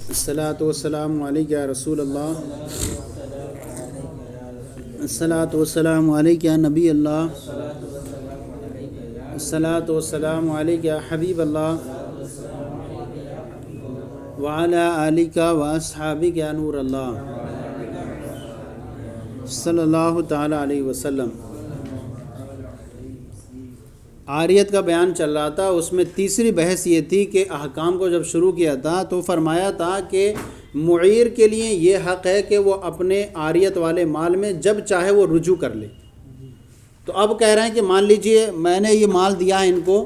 الصلاۃ والسلام علیک یا رسول اللہ، الصلاۃ والسلام علیک یا نبی اللہ، الصلاۃ والسلام علیک یا حبیب اللہ، وعلی آلک و اصحابک یا نور اللہ صلی اللہ تعالی علیہ وسلم۔ عاریت کا بیان چل رہا تھا، اس میں تیسری بحث یہ تھی کہ احکام کو جب شروع کیا تھا تو فرمایا تھا کہ معیر کے لیے یہ حق ہے کہ وہ اپنے عاریت والے مال میں جب چاہے وہ رجوع کر لے۔ تو اب کہہ رہے ہیں کہ مان لیجئے میں نے یہ مال دیا ہے ان کو،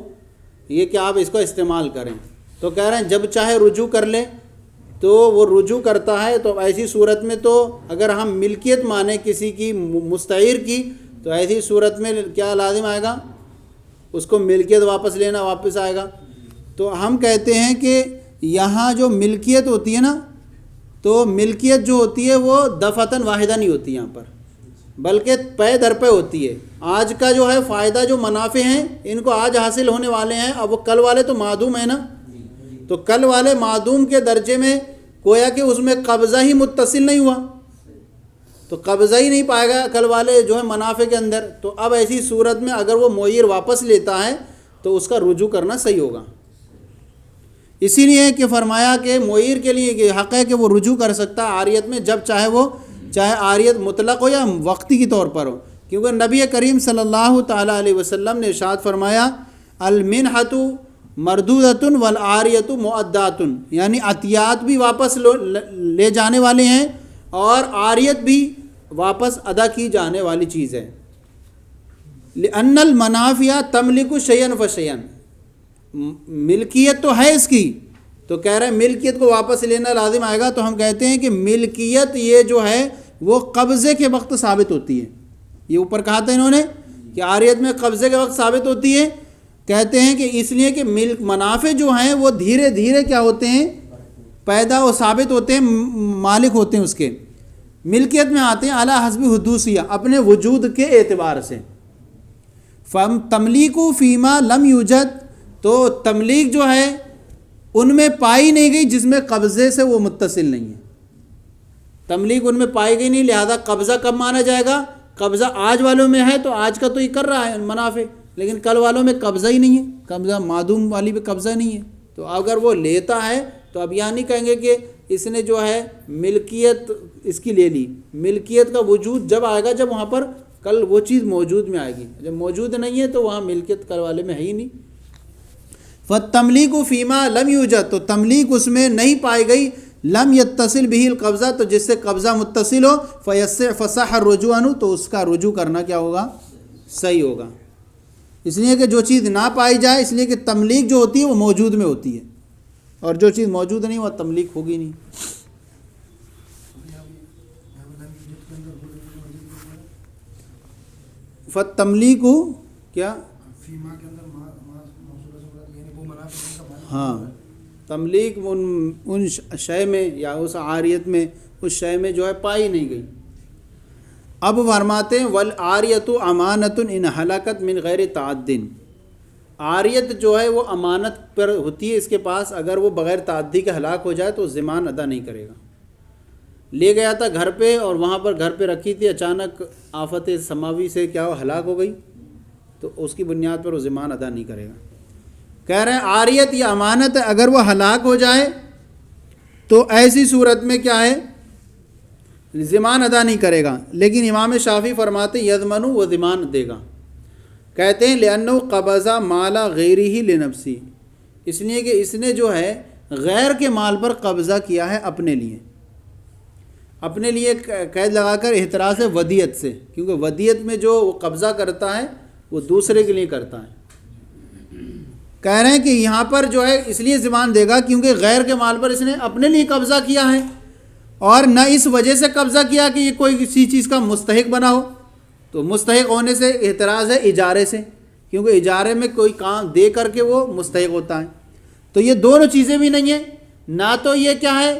یہ کہ آپ اس کو استعمال کریں، تو کہہ رہے ہیں جب چاہے رجوع کر لے، تو وہ رجوع کرتا ہے۔ تو ایسی صورت میں تو اگر ہم ملکیت مانیں کسی کی مستعیر کی، تو ایسی صورت میں کیا لازم آئے گا؟ اس کو ملکیت واپس آئے گا۔ تو ہم کہتے ہیں کہ یہاں جو ملکیت ہوتی ہے نا، تو ملکیت جو ہوتی ہے وہ دفعتاً واحدہ نہیں ہوتی یہاں پر، بلکہ پے در پے ہوتی ہے۔ آج کا جو ہے فائدہ، جو منافع ہیں ان کو آج حاصل ہونے والے ہیں، اب وہ کل والے تو معدوم ہیں نا، تو کل والے معدوم کے درجے میں گویا کہ اس میں قبضہ ہی متصل نہیں ہوا، تو قبضہ ہی نہیں پائے گا کل والے جو ہے منافع کے اندر۔ تو اب ایسی صورت میں اگر وہ معیر واپس لیتا ہے تو اس کا رجوع کرنا صحیح ہوگا۔ اسی لیے کہ فرمایا کہ معیر کے لیے یہ حق ہے کہ وہ رجوع کر سکتا ہے عاریت میں جب چاہے، وہ چاہے عاریت مطلق ہو یا وقتی کے طور پر ہو، کیونکہ نبی کریم صلی اللہ تعالیٰ علیہ وسلم نے ارشاد فرمایا المنحۃ مردودۃ والعاریۃ مؤدات، یعنی عطیات بھی واپس لے جانے والے ہیں اور عاریت بھی واپس ادا کی جانے والی چیز ہے۔ لأن المنافع تملک شیئا فشیئا، ملکیت تو ہے اس کی، تو کہہ رہے ہیں ملکیت کو واپس لینا لازم آئے گا۔ تو ہم کہتے ہیں کہ ملکیت یہ جو ہے وہ قبضے کے وقت ثابت ہوتی ہے۔ یہ اوپر کہا تھا انہوں نے کہ عاریت میں قبضے کے وقت ثابت ہوتی ہے، کہتے ہیں کہ اس لیے کہ منافع جو ہیں وہ دھیرے دھیرے کیا ہوتے ہیں، پیدا و ثابت ہوتے ہیں، مالک ہوتے ہیں اس کے، ملکیت میں آتے ہیں اعلیٰ حسب حدوثیہ، اپنے وجود کے اعتبار سے۔ تملیک فیما لم یوجد، تو تملیک جو ہے ان میں پائی نہیں گئی جس میں قبضے سے وہ متصل نہیں ہے، تملیک ان میں پائی گئی نہیں، لہذا قبضہ کب مانا جائے گا؟ قبضہ آج والوں میں ہے تو آج کا تو یہ کر رہا ہے منافع، لیکن کل والوں میں قبضہ ہی نہیں ہے، قبضہ معدوم والی پہ قبضہ نہیں ہے۔ تو اگر وہ لیتا ہے تو اب یہاں نہیں کہیں گے کہ اس نے جو ہے ملکیت اس کی لے لی، ملکیت کا وجود جب آئے گا جب وہاں پر کل وہ چیز موجود میں آئے گی، جب موجود نہیں ہے تو وہاں ملکیت کل والے میں ہے ہی نہیں۔ فالتملیک فیما لم یوجد، تو تملیک اس میں نہیں پائی گئی، لم یتصل به القبضہ، تو جس سے قبضہ متصل ہو، فصح الرجوع عنہ، تو اس کا رجوع کرنا کیا ہوگا؟ صحیح ہوگا۔ اس لیے کہ جو چیز نہ پائی جائے، اس لیے کہ تملیک جو ہوتی ہے وہ موجود میں ہوتی ہے، اور جو چیز موجود نہیں وہ تملیک ہوگی نہیں۔ فتملیک کیا؟ ہاں، تملیک ان شے میں یا اس عاریت میں، اس شے میں جو ہے پائی نہیں گئی۔ اب فرماتے ہیں والعاریۃ امانۃ ان ہلاکت من غیر تعد، عاریت جو ہے وہ امانت پر ہوتی ہے اس کے پاس، اگر وہ بغیر تعدی کے ہلاک ہو جائے تو ضمان ادا نہیں کرے گا۔ لے گیا تھا گھر پہ اور وہاں پر گھر پہ رکھی تھی، اچانک آفت سماوی سے کیا وہ ہلاک ہو گئی، تو اس کی بنیاد پر وہ ضمان ادا نہیں کرے گا۔ کہہ رہے ہیں عاریت یا امانت ہے، اگر وہ ہلاک ہو جائے تو ایسی صورت میں کیا ہے، ضمان ادا نہیں کرے گا۔ لیکن امام شافعی فرماتے یضمن، وہ ضمان دے گا، کہتے ہیں لأنہ قبض مال غیرہ لنفسی، اس لیے کہ اس نے جو ہے غیر کے مال پر قبضہ کیا ہے اپنے لیے، اپنے لیے قید لگا کر احتراز ودیعت سے، کیونکہ ودیعت میں جو وہ قبضہ کرتا ہے وہ دوسرے کے لیے کرتا ہے۔ کہہ رہے ہیں کہ یہاں پر جو ہے اس لیے ضمان دے گا کیونکہ غیر کے مال پر اس نے اپنے لیے قبضہ کیا ہے، اور نہ اس وجہ سے قبضہ کیا کہ یہ کوئی کسی چیز کا مستحق بنا ہو، تو مستحق ہونے سے احتراز ہے اجارے سے، کیونکہ اجارے میں کوئی کام دے کر کے وہ مستحق ہوتا ہے۔ تو یہ دونوں چیزیں بھی نہیں ہیں، نہ تو یہ کیا ہے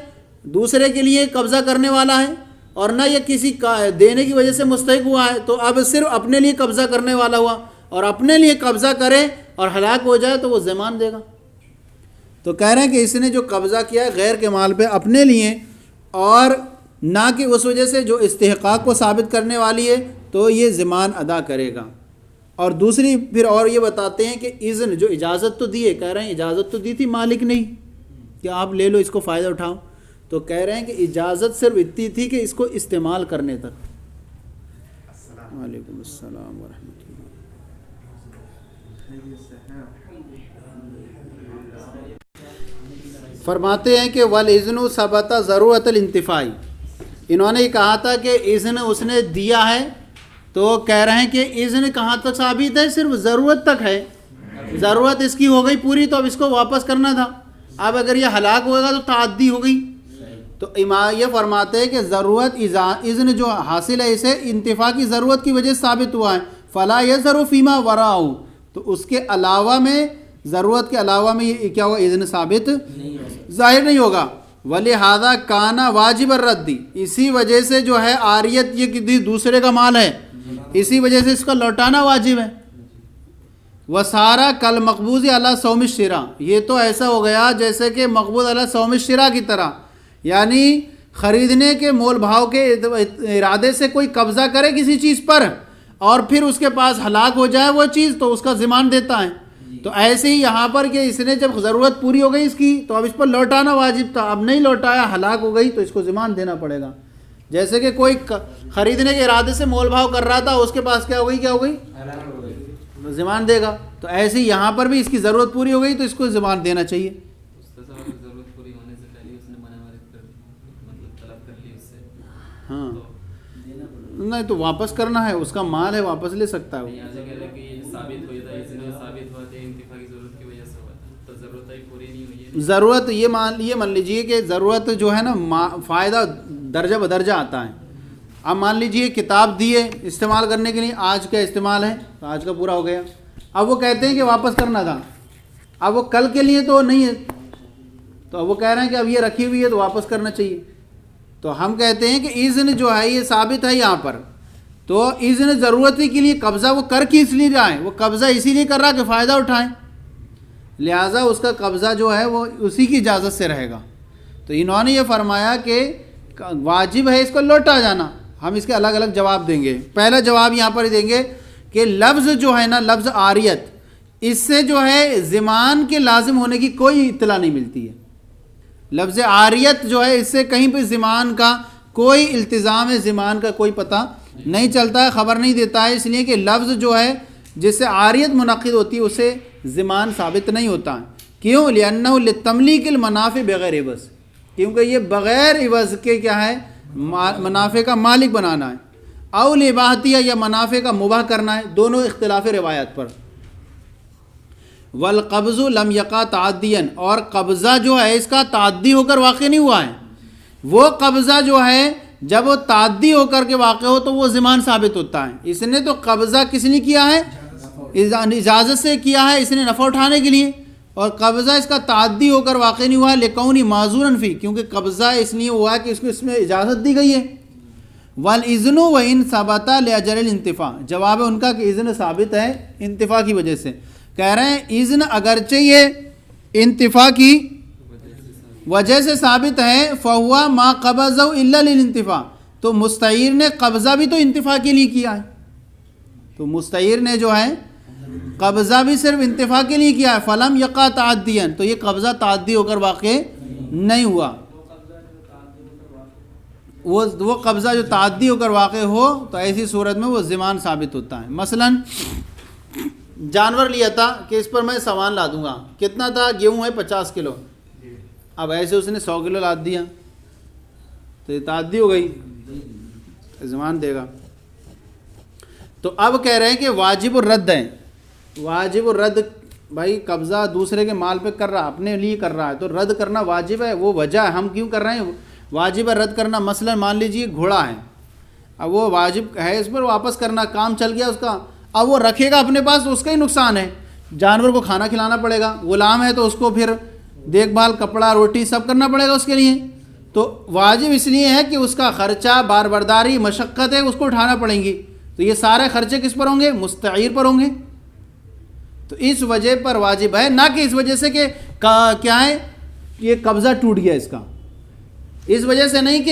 دوسرے کے لیے قبضہ کرنے والا ہے، اور نہ یہ کسی کا دینے کی وجہ سے مستحق ہوا ہے، تو اب صرف اپنے لیے قبضہ کرنے والا ہوا، اور اپنے لیے قبضہ کرے اور ہلاک ہو جائے تو وہ ضمان دے گا۔ تو کہہ رہے ہیں کہ اس نے جو قبضہ کیا ہے غیر کے مال پہ اپنے لیے، اور نہ کہ اس وجہ سے جو استحقاق کو ثابت کرنے والی ہے، تو یہ ضمان ادا کرے گا۔ اور دوسری پھر اور یہ بتاتے ہیں کہ اذن جو اجازت تو دی ہے، کہہ رہے ہیں اجازت تو دی تھی مالک نے کہ آپ لے لو، اس کو فائدہ اٹھاؤ، تو کہہ رہے ہیں کہ اجازت صرف اتنی تھی کہ اس کو استعمال کرنے تک۔ وعلیکم السلام ورحمۃ اللہ۔ فرماتے ہیں کہ والاذن ثبت ضرورت الانتفاع، انہوں نے یہ کہا تھا کہ اذن اس نے دیا ہے، تو کہہ رہے ہیں کہ اذن کہاں تک ثابت ہے؟ صرف ضرورت تک ہے، ضرورت اس کی ہو گئی پوری تو اب اس کو واپس کرنا تھا، اب اگر یہ ہلاک ہوگا تو تعدی ہو گئی۔ تو امام یہ فرماتے ہیں کہ ضرورت اذن جو حاصل ہے اسے انتفاع کی ضرورت کی وجہ سے ثابت ہوا ہے، فلا یظہر فیما وراءہ، تو اس کے علاوہ میں، ضرورت کے علاوہ میں یہ کیا ہوا؟ اذن ثابت ظاہر نہیں ہوگا۔ ولہذا کانا واجب الرد، اسی وجہ سے جو ہے عاریت یہ کسی دوسرے کا مال ہے، اسی وجہ سے اس کا لوٹانا واجب ہے۔ وسارا کل مقبوض علی صوم الشراء، یہ تو ایسا ہو گیا جیسے کہ مقبوض علی صوم الشراء کی طرح، یعنی خریدنے کے مول بھاؤ کے ارادے سے کوئی قبضہ کرے کسی چیز پر اور پھر اس کے پاس ہلاک ہو جائے وہ چیز تو اس کا ضمان دیتا ہے، تو ایسے ہی یہاں پر کہ اس نے جب ضرورت پوری ہو گئی اس کی تو اب اس پر لوٹانا واجب تھا، اب نہیں لوٹایا، ہلاک ہو گئی تو اس کو ضمان دینا پڑے گا۔ جیسے کہ کوئی خریدنے کے ارادے سے مول بھاؤ کر رہا تھا، اس کے پاس کیا ہو گئی ضمان دے گا، تو ایسے ہی یہاں پر بھی اس کی ضرورت پوری ہو گئی تو اس کو ضمان دینا چاہیے۔ ہاں نہیں تو واپس کرنا ہے، اس کا مال ہے، واپس لے سکتا ہے وہ۔ ضرورت یہ مان لیجئے کہ ضرورت جو ہے نا فائدہ درجہ بدرجہ آتا ہے۔ اب مان لیجئے کتاب دی ہے استعمال کرنے کے لیے، آج کا استعمال ہے تو آج کا پورا ہو گیا، اب وہ کہتے ہیں کہ واپس کرنا تھا، اب وہ کل کے لیے تو نہیں ہے، تو اب وہ کہہ رہے ہیں کہ اب یہ رکھی ہوئی ہے تو واپس کرنا چاہیے۔ تو ہم کہتے ہیں کہ اذن جو ہے یہ ثابت ہے یہاں پر، تو اذن ضرورتی کے لیے قبضہ وہ کر کے اس لیے جائیں، وہ قبضہ اسی لیے کر رہا کہ فائدہ اٹھائیں، لہٰذا اس کا قبضہ جو ہے وہ اسی کی اجازت سے رہے گا۔ تو انہوں نے یہ فرمایا کہ واجب ہے اس کو لوٹا جانا۔ ہم اس کے الگ الگ جواب دیں گے۔ پہلا جواب یہاں پر دیں گے کہ لفظ جو ہے نا، لفظ عاریت، اس سے جو ہے ضمان کے لازم ہونے کی کوئی اطلاع نہیں ملتی ہے۔ لفظ عاریت جو ہے اس سے کہیں پہ ضمان کا کوئی التزام ہے، ضمان کا کوئی پتہ نہیں چلتا ہے، خبر نہیں دیتا ہے، اس لیے کہ لفظ جو ہے جس سے عاریت منعقد ہوتی ہے اسے ضمان ثابت نہیں ہوتا ہے۔ کیوں؟ لأنہ لتملیک المنافع بغیر عوض، کیونکہ یہ بغیر عوض کے کیا ہے؟ منافع کا مالک بنانا ہے، او لاباحتیہ یا منافع کا مباح کرنا ہے، دونوں اختلاف روایات پر۔ والقبض لم یقع تعدیا، اور قبضہ جو ہے اس کا تعدی ہو کر واقع نہیں ہوا ہے، وہ قبضہ جو ہے جب وہ تعدی ہو کر کے واقع ہو تو وہ ضمان ثابت ہوتا ہے۔ اس نے تو قبضہ کس نے کیا ہے؟ اجازت سے کیا ہے، اس نے نفع اٹھانے کے لیے، اور قبضہ اس کا تعدی ہو کر واقع نہیں ہوا ہے لکونی معذورا فی، کیونکہ قبضہ اس لیے ہوا ہے کہ اس کو اس میں اجازت دی گئی ہے۔ والاذن وان ثبت لاجل الانتفاع، جواب ہے ان کا کہ اذن ثابت ہے انتفاع کی وجہ سے۔ کہہ رہے ہیں اذن اگرچہ یہ انتفاع کی وجہ سے ثابت ہے، فہو ما قبضہ الا للانتفاع، تو مستعیر نے قبضہ بھی تو انتفاع کے لیے کیا ہے، تو مستعیر نے جو ہے قبضہ بھی صرف انتفاع کے لیے کیا ہے، فلم یقع تعدیا، تو یہ قبضہ تعدی ہو کر واقع نہیں ہوا۔ وہ قبضہ جو تعدی ہو کر واقع ہو تو ایسی صورت میں وہ ضمان ثابت ہوتا ہے۔ مثلا جانور لیا تھا کہ اس پر میں سامان لا دوں گا، کتنا تھا؟ گیہوں ہے 50 کلو، اب ایسے اس نے 100 کلو لاد دیا تو یہ تعدی ہو گئی، ضمان دے گا۔ تو اب کہہ رہے ہیں کہ واجب الرد ہے، واجب الرد، بھائی قبضہ دوسرے کے مال پہ کر رہا، اپنے لیے کر رہا ہے تو رد کرنا واجب ہے، وہ وجہ ہے ہم کیوں کر رہے ہیں، واجب ہے رد کرنا۔ مثلا مان لیجیے گھوڑا ہے، اب وہ واجب ہے اس پر واپس کرنا، کام چل گیا اس کا، اب وہ رکھے گا اپنے پاس تو اس کا ہی نقصان ہے، جانور کو کھانا کھلانا پڑے گا، غلام ہے تو اس کو پھر دیکھ بھال، کپڑا، روٹی سب کرنا پڑے گا اس کے لیے، تو واجب اس لیے ہے کہ اس کا خرچہ، بار برداری، مشقت ہے، اس کو اٹھانا پڑیں گی، تو یہ سارے خرچے کس پر ہوں گے؟ مستعیر پر ہوں گے، تو اس وجہ پر واجب ہے، نہ کہ اس وجہ سے کہ کیا ہے یہ قبضہ ٹوٹ گیا اس کا، اس وجہ سے نہیں کہ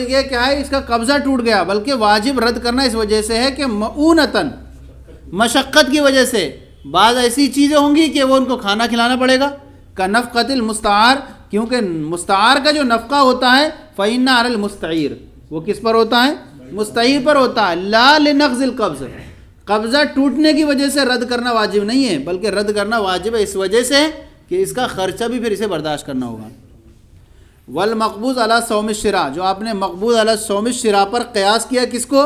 یہ کیا ہے اس کا قبضہ ٹوٹ گیا، بلکہ واجب رد کرنا اس وجہ سے ہے کہ مؤونتاً مشقت کی وجہ سے بعض ایسی چیزیں ہوں گی کہ وہ ان کو کھانا کھلانا پڑے گا، کا نفقۃ المستعار، کیونکہ مستعار کا جو نفقہ ہوتا ہے فإن علی المستعیر، وہ کس پر ہوتا ہے؟ مستعیر پر ہوتا ہے، لا لنقض القبض، قبضہ ٹوٹنے کی وجہ سے رد کرنا واجب نہیں ہے، بلکہ رد کرنا واجب ہے اس وجہ سے کہ اس کا خرچہ بھی پھر اسے برداشت کرنا ہوگا۔ والمقبوض علی صوم الشراء، جو آپ نے مقبوض علی صوم الشراء پر قیاس کیا کس کو؟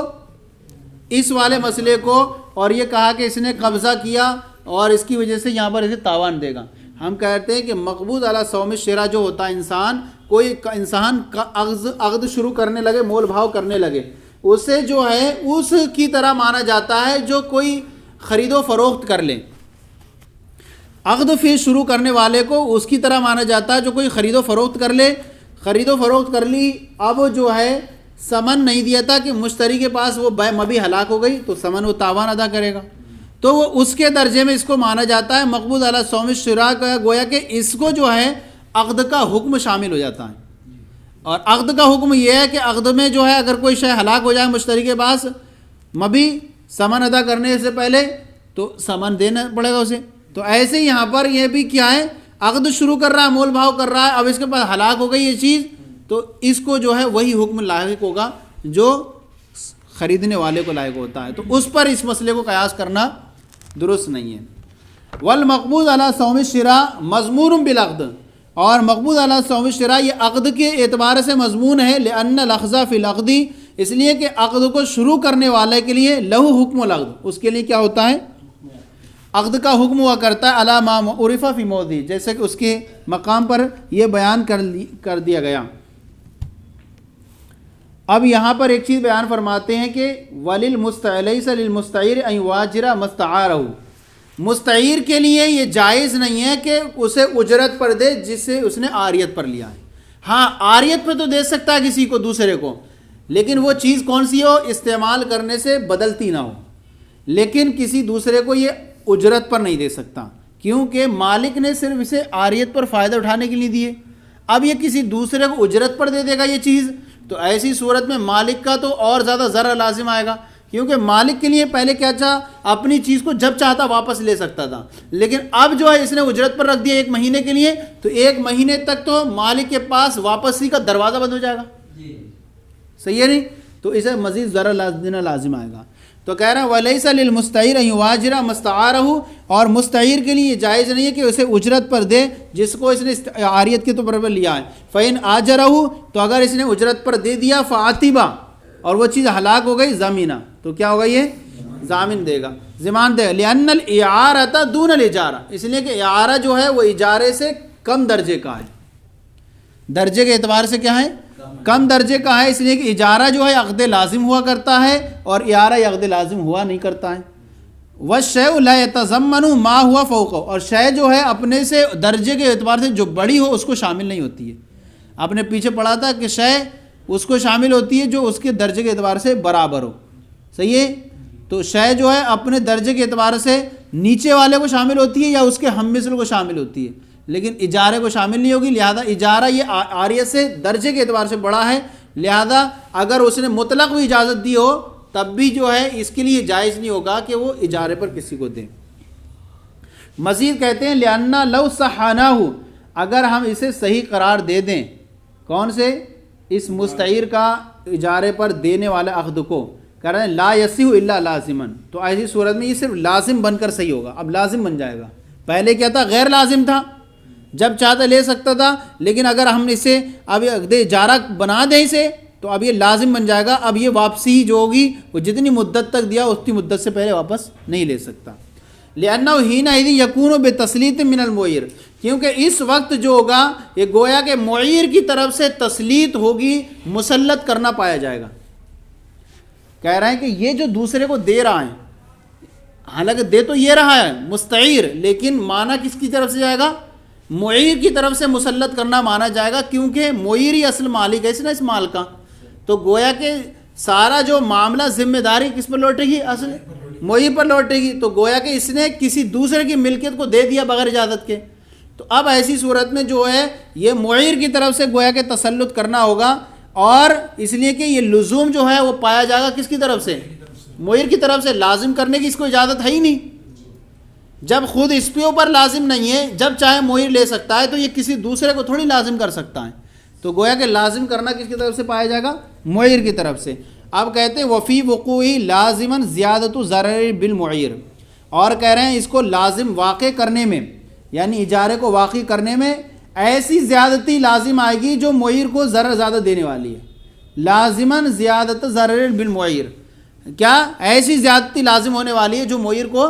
اس والے مسئلے کو، اور یہ کہا کہ اس نے قبضہ کیا اور اس کی وجہ سے یہاں پر اسے تاوان دے گا۔ ہم کہتے ہیں کہ مقبوض علی صوم الشراء جو ہوتا ہے کوئی انسان کا عقد شروع کرنے لگے، مول بھاؤ کرنے لگے، اسے جو ہے اس کی طرح مانا جاتا ہے جو کوئی خرید و فروخت کر لے، عقد فی شروع کرنے والے کو اس کی طرح مانا جاتا ہے جو کوئی خرید و فروخت کر لے، خرید و فروخت کر لی، اب جو ہے ثمن نہیں دیا تھا کہ مشتری کے پاس وہ مبی ہلاک ہو گئی تو ثمن وہ تاوان ادا کرے گا، تو وہ اس کے درجے میں اس کو مانا جاتا ہے مقبوض علی صوم الشراء کا، گویا کہ اس کو جو ہے عقد کا حکم شامل ہو جاتا ہے۔ اور عقد کا حکم یہ ہے کہ عقد میں جو ہے اگر کوئی شے ہلاک ہو جائے مشتری کے پاس مبی ثمن ادا کرنے سے پہلے تو ثمن دینا پڑے گا اسے، تو ایسے یہاں پر یہ بھی کیا ہے عقد شروع کر رہا ہے، مول بھاؤ کر رہا ہے، اب اس کے پاس ہلاک ہو گئی یہ چیز تو اس کو جو ہے وہی حکم لاحق ہوگا جو خریدنے والے کو لاحق ہوتا ہے، تو اس پر اس مسئلے کو قیاس کرنا درست نہیں ہے۔ والمقبوض علی صوم الشراء مضمون بالعقد، اور مقبوض علی صوم الشراء یہ عقد کے اعتبار سے مضمون ہے، لأن الأخذ فی العقد، اس لیے کہ عقد کو شروع کرنے والے کے لیے لہو حکم العقد، اس کے لیے کیا ہوتا ہے؟ عقد کا حکم ہوا کرتا ہے علی ما عرف فی موضع، جیسے کہ اس کے مقام پر یہ بیان کر دیا گیا۔ اب یہاں پر ایک چیز بیان فرماتے ہیں کہ وَلِلْمُسْتَعِلَيْسَ لِلْمُسْتَعِيرِ أَنْ يُوَاجِرَ مَسْتَعَارَهُ، مستعیر کے لیے یہ جائز نہیں ہے کہ اسے اجرت پر دے جس سے اس نے عاریت پر لیا ہے، ہاں عاریت پہ تو دے سکتا ہے کسی کو دوسرے کو، لیکن وہ چیز کون سی ہو استعمال کرنے سے بدلتی نہ ہو، لیکن کسی دوسرے کو یہ اجرت پر نہیں دے سکتا، کیونکہ مالک نے صرف اسے عاریت پر فائدہ اٹھانے کے لیے دیے، اب یہ کسی دوسرے کو اجرت پر دے دے گا یہ چیز، تو ایسی صورت میں مالک کا تو اور زیادہ ضرر لازم آئے گا، کیونکہ مالک کے لیے پہلے کیا تھا اپنی چیز کو جب چاہتا واپس لے سکتا تھا، لیکن اب جو ہے اس نے اجرت پر رکھ دیا 1 مہینے کے لیے، تو 1 مہینے تک تو مالک کے پاس واپسی کا دروازہ بند ہو جائے گا، صحیح ہے نہیں؟ تو اسے مزید ضرر دینا لازم آئے گا، تو کہہ رہا ہے وَلَيْسَ لِلْمُسْتَعِيرِ أَنْ يُوَاجِرَ مَسْتَعَارَهُ، اور مستعیر کے لیے جائز نہیں ہے کہ اسے اجرت پر دے جس کو اس نے عاریت کے طور پر لیا ہے، فَإِنْ آجَرَهُ، تو اگر اس نے اجرت پر دے دیا فَعَتِبَ، اور وہ چیز ہلاک ہو گئی زمینہ، تو کیا ہوگا یہ ضامن دے گا، ضمان دے گا، لِأَنَّ الْإِعَارَةَ دُونَ الْإِجَارَةِ، اس لیے کہ اعارہ جو ہے وہ اجارے سے کم درجے کا ہے، درجے کے اعتبار سے کیا ہے کم درجے کا ہے، اس لیے کہ اجارہ جو ہے عقد لازم ہوا کرتا ہے اور اعارہ عقد لازم ہوا نہیں کرتا ہے۔ وَالشَّيْءُ لَا يَتَضَمَّنُ مَا هُوَ فَوْقَهُ، اور شے جو ہے اپنے سے درجے کے اعتبار سے جو بڑی ہو اس کو شامل نہیں ہوتی ہے، آپ نے پیچھے پڑھا تھا کہ شے اس کو شامل ہوتی ہے جو اس کے درجے کے اعتبار سے برابر ہو، صحیح ہے، تو شے جو ہے اپنے درجے کے اعتبار سے نیچے والے کو شامل ہوتی ہے یا اس کے ہم مثل کو شامل ہوتی ہے، لیکن اجارے کو شامل نہیں ہوگی، لہذا اجارہ یہ عاریت سے درجے کے اعتبار سے بڑا ہے، لہذا اگر اس نے مطلق بھی اجازت دی ہو تب بھی جو ہے اس کے لیے جائز نہیں ہوگا کہ وہ اجارے پر کسی کو دیں۔ مزید کہتے ہیں لِأَنَّ لَوْ صَحَّنَاهُ، اگر ہم اسے صحیح قرار دے دیں، کون سے؟ اس مستعیر کا اجارے پر دینے والے عقد کو، کہہ رہے ہیں لا یصح الا لازما، تو ایسی صورت میں یہ صرف لازم بن کر صحیح ہوگا، اب لازم بن جائے گا، پہلے کیا تھا غیر لازم تھا، جب چاہتا لے سکتا تھا، لیکن اگر ہم اسے اب اجارہ بنا دیں اسے تو اب یہ لازم بن جائے گا، اب یہ واپسی جو ہوگی وہ جتنی مدت تک دیا اتنی مدت سے پہلے واپس نہیں لے سکتا۔ لِأَنَّهُ حِينَئِذٍ يَكُونُ بِتَسْلِيطٍ مِنَ الْمُعِيرِ، کیونکہ اس وقت جو ہوگا یہ گویا کہ معیر کی طرف سے تسلیط ہوگی، مسلط کرنا پایا جائے گا، کہہ رہے ہیں کہ یہ جو دوسرے کو دے رہا ہے، حالانکہ دے تو یہ رہا ہے مستعیر، لیکن معنی کس کی طرف سے جائے گا؟ معیر کی طرف سے مسلط کرنا مانا جائے گا، کیونکہ معیر ہی اصل مالک ہے اس مال کا، تو گویا کہ سارا جو معاملہ ذمہ داری کس پر لوٹے گی؟ اصل معیر پر لوٹے گی، تو گویا کہ اس نے کسی دوسرے کی ملکیت کو دے دیا بغیر اجازت کے، تو اب ایسی صورت میں جو ہے یہ معیر کی طرف سے گویا کہ تسلط کرنا ہوگا، اور اس لیے کہ یہ لزوم جو ہے وہ پایا جائے گا کس کی طرف سے؟ معیر کی طرف سے۔ لازم کرنے کی اس کو اجازت ہے ہی نہیں، جب خود اس کے اوپر لازم نہیں ہے، جب چاہے معیر لے سکتا ہے، تو یہ کسی دوسرے کو تھوڑی لازم کر سکتا ہے۔ تو گویا کہ لازم کرنا کس کی طرف سے پایا جائے گا؟ معیر کی طرف سے۔ اب کہتے ہیں وفی وقوعی لازماً زیادت ضرر بالمعیر، اور کہہ رہے ہیں اس کو لازم واقع کرنے میں، یعنی اجارے کو واقع کرنے میں ایسی زیادتی لازم آئے گی جو معیر کو ضرر زیادہ دینے والی ہے۔ لازماً زیادت ضرر بالمعیر، کیا ایسی زیادتی لازم ہونے والی ہے جو معیر کو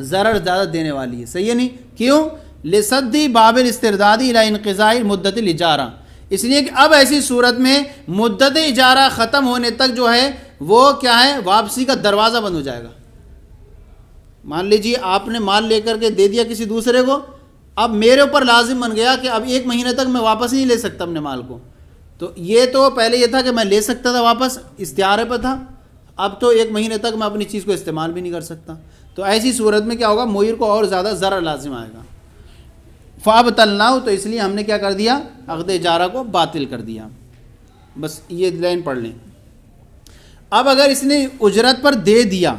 ضرر زیادہ دینے والی ہے، صحیح ہے نہیں؟ کیوں؟ لصدی باب الاستردادی الی انقضاء مدت الاجارہ، اس لیے کہ اب ایسی صورت میں مدت اجارہ ختم ہونے تک جو ہے وہ کیا ہے؟ واپسی کا دروازہ بند ہو جائے گا۔ مان لیجیے آپ نے مال لے کر کے دے دیا کسی دوسرے کو، اب میرے اوپر لازم بن گیا کہ اب 1 مہینے تک میں واپس نہیں لے سکتا اپنے مال کو۔ تو یہ تو پہلے یہ تھا کہ میں لے سکتا تھا واپس، استعارے پہ تھا، اب تو 1 مہینے تک میں اپنی چیز کو استعمال بھی نہیں کر سکتا۔ تو ایسی صورت میں کیا ہوگا؟ معیر کو اور زیادہ ضرر لازم آئے گا۔ فَأَبْطَلْنَاهُ، تو اس لیے ہم نے کیا کر دیا؟ عقد اجارہ کو باطل کر دیا۔ بس یہ لائن پڑھ لیں۔ اب اگر اس نے اجرت پر دے دیا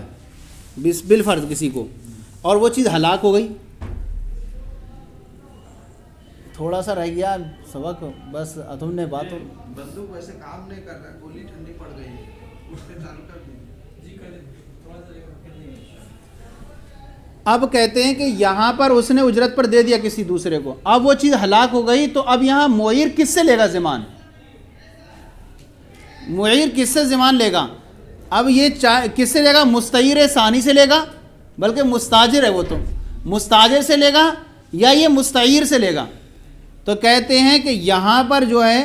بالفرض کسی کو، اور وہ چیز ہلاک ہو گئی، تھوڑا سا رہ گیا سبق، بس تم نے بات ہو بندوق ویسے کام نہیں کر رہا، گولی ٹھنڈی پڑ گئی، اس پہ چالو کر دی۔ اب کہتے ہیں کہ یہاں پر اس نے اجرت پر دے دیا کسی دوسرے کو، اب وہ چیز ہلاک ہو گئی، تو اب یہاں معیر کس سے لے گا ضمان؟ معیر کس سے ضمان لے گا؟ اب یہ کس سے لے گا؟ مستعیر ثانی سے لے گا، بلکہ مستاجر ہے وہ، تو مستاجر سے لے گا یا یہ مستعیر سے لے گا؟ تو کہتے ہیں کہ یہاں پر جو ہے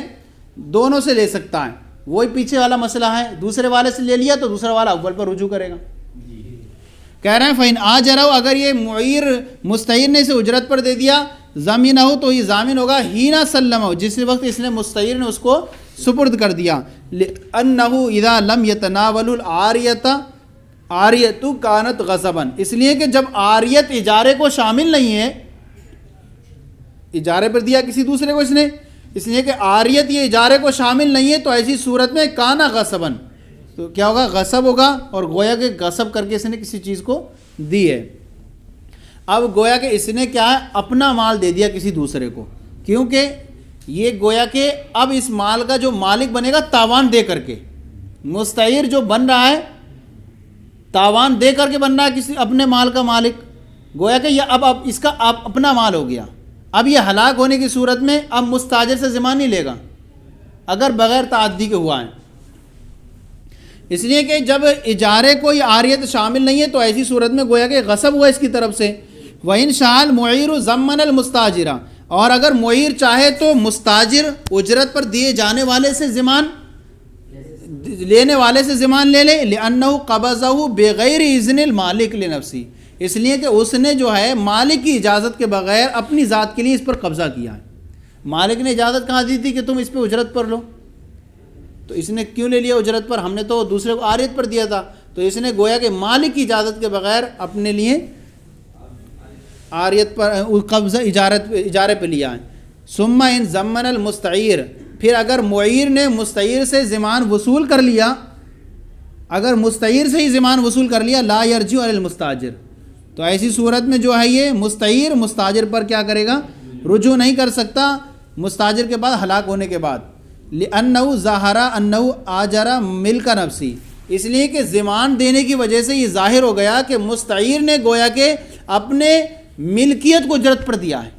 دونوں سے لے سکتا ہے، وہی پیچھے والا مسئلہ ہے، دوسرے والے سے لے لیا تو دوسرا والا اول پر رجوع کرے گا۔ کہہ رہے ہیں فَإِنْ آجَرَهُ، اگر یہ معیر مستعیر نے اسے اجرت پر دے دیا، ضامنہ تو یہ ضامن ہوگا حِینَ سَلَّمَهُ، جس وقت اس نے مستعیر نے اس کو سپرد کر دیا، لِأَنَّهُ إِذَا لَمْ يَتَنَاوَلُ الْعَارِيَةَ عَارِيَةُ كَانَتْ غَصَبًا، اس لیے کہ جب عاریت اجارے کو شامل نہیں ہے، اجارے پر دیا کسی دوسرے کو اس نے، اس لیے کہ عاریت یہ اجارے کو شامل نہیں ہے، تو ایسی صورت میں کانا غصباً، تو کیا ہوگا؟ غصب ہوگا، اور گویا کہ غصب کر کے اس نے کسی چیز کو دی ہے۔ اب گویا کہ اس نے کیا ہے؟ اپنا مال دے دیا کسی دوسرے کو، کیونکہ یہ گویا کہ اب اس مال کا جو مالک بنے گا تاوان دے کر کے، مستعیر جو بن رہا ہے تاوان دے کر کے بن رہا ہے کسی اپنے مال کا مالک، گویا کہ یہ اب اس کا اپنا مال ہو گیا۔ اب یہ ہلاک ہونے کی صورت میں اب مستاجر سے ضمان نہیں لے گا اگر بغیر تعدی کے ہوا ہے، اس لیے کہ جب اجارے کوئی عاریت شامل نہیں ہے تو ایسی صورت میں گویا کہ غصب ہوا اس کی طرف سے۔ وَإِنْ شَاءَ الْمُعِيرُ ضَمَّنَ الْمُسْتَاجِرَ، اور اگر معیر چاہے تو مستاجر اجرت پر دیے جانے والے سے ضمان لینے والے سے ضمان لے لے، لِأَنَّهُ قَبَضَهُ بِغَيْرِ إِذْنِ الْمَالِكِ لِنَفْسِهِ، اس لیے کہ اس نے جو ہے مالک کی اجازت کے بغیر اپنی ذات کے لیے اس پر قبضہ کیا ہے۔ مالک نے اجازت کہاں دی تھی کہ تم اس پہ اجرت پر لو، تو اس نے کیوں لے لیا اجرت پر؟ ہم نے تو دوسرے کو عاریت پر دیا تھا، تو اس نے گویا کہ مالک کی اجازت کے بغیر اپنے لیے عاریت پر قبضہ اجارے پہ لیا ہے۔ ثم ان ضمن المستعیر، پھر اگر معیر نے مستعیر سے ضمان وصول کر لیا، اگر مستعیر سے ہی ضمان وصول کر لیا، لا یرجع علی المستاجر، تو ایسی صورت میں جو ہے یہ مستعیر مستاجر پر کیا کرے گا؟ رجوع نہیں کر سکتا مستاجر کے بعد، ہلاک ہونے کے بعد، لِأَنَّهُ ظَاهَرَ أَنَّهُ آجَرَ مِلْكَ نَفْسِهِ، اس لیے کہ ضمان دینے کی وجہ سے یہ ظاہر ہو گیا کہ مستعیر نے گویا کہ اپنے ملکیت کو اجرت پر دیا ہے،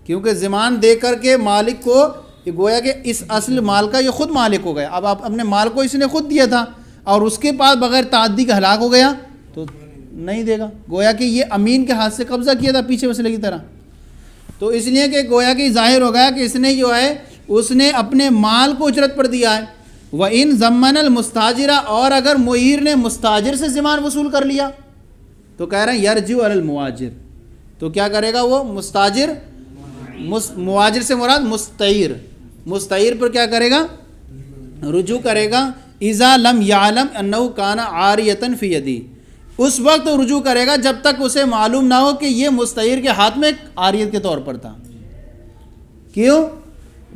کیونکہ ضمان دے کر کے مالک کو گویا کہ اس اصل مال کا یہ خود مالک ہو گیا، اب آپ اپنے مال کو اس نے خود دیا تھا اور اس کے بعد بغیر تعدی کا ہلاک ہو گیا تو نہیں دے گا، گویا کہ یہ امین کے ہاتھ سے قبضہ کیا تھا پیچھے مسئلے کی طرح، تو اس لیے کہ گویا کہ ظاہر ہو گیا کہ اس نے جو ہے اس نے اپنے مال کو اجرت پر دیا ہے۔ وَإِنْ ضَمَّنَ الْمُسْتَاجِرَ، اور اگر معیر نے مستاجر سے ضمان وصول کر لیا تو کہہ رہے ہیں یرجع علی المواجر، تو کیا کرے گا وہ مستاجر، مواجر سے مراد مستعیر، مستعیر پر کیا کرے گا؟ رجوع کرے گا۔ اذا لم یعلم انہ کان عاریۃ فی یدی، اس وقت رجوع کرے گا جب تک اسے معلوم نہ ہو کہ یہ مستعیر کے ہاتھ میں عاریت کے طور پر تھا. کیوں؟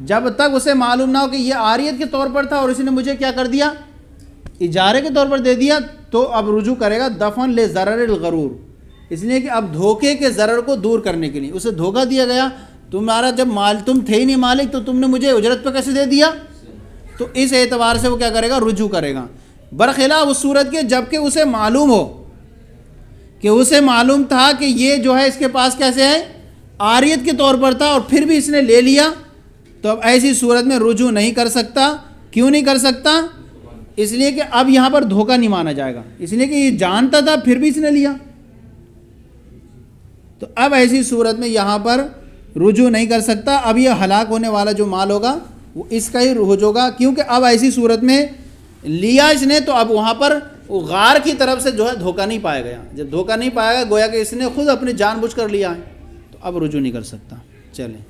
جب تک اسے معلوم نہ ہو کہ یہ عاریت کے طور پر تھا اور اس نے مجھے کیا کر دیا، اجارے کے طور پر دے دیا، تو اب رجوع کرے گا دفن لضرر الغرور، اس لیے کہ اب دھوکے کے ضرر کو دور کرنے کے لیے. اسے دھوکہ دیا گیا، تمہارا جب تم تھے ہی نہیں مالک تو تم نے مجھے اجرت پہ کیسے دے دیا، تو اس اعتبار سے وہ کیا کرے گا، رجوع کرے گا. برخلاف اس صورت کے جب کہ اسے معلوم ہو، کہ اسے معلوم تھا کہ یہ جو ہے اس کے پاس کیسے ہے، عاریت کے طور پر تھا، اور پھر بھی اس نے لے لیا، تو اب ایسی صورت میں رجوع نہیں کر سکتا. کیوں نہیں کر سکتا؟ اس لیے کہ اب یہاں پر دھوکہ نہیں مانا جائے گا، اس لیے کہ یہ جانتا تھا پھر بھی اس نے لیا. تو اب ایسی صورت میں یہاں پر رجوع نہیں کر سکتا. اب یہ ہلاک ہونے والا جو مال ہوگا وہ اس کا ہی رجوع ہوگا، کیونکہ اب ایسی صورت میں لیا اس نے، تو اب وہاں پر غار کی طرف سے جو ہے دھوکہ نہیں پایا گیا. جب دھوکہ نہیں پایا گیا گویا کہ اس نے خود اپنی جان بوجھ کر لیا ہے، تو اب رجوع نہیں کر سکتا. چلیں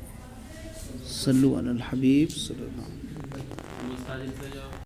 صلو علی الحبیب صلی اللہ علیہ وسلم.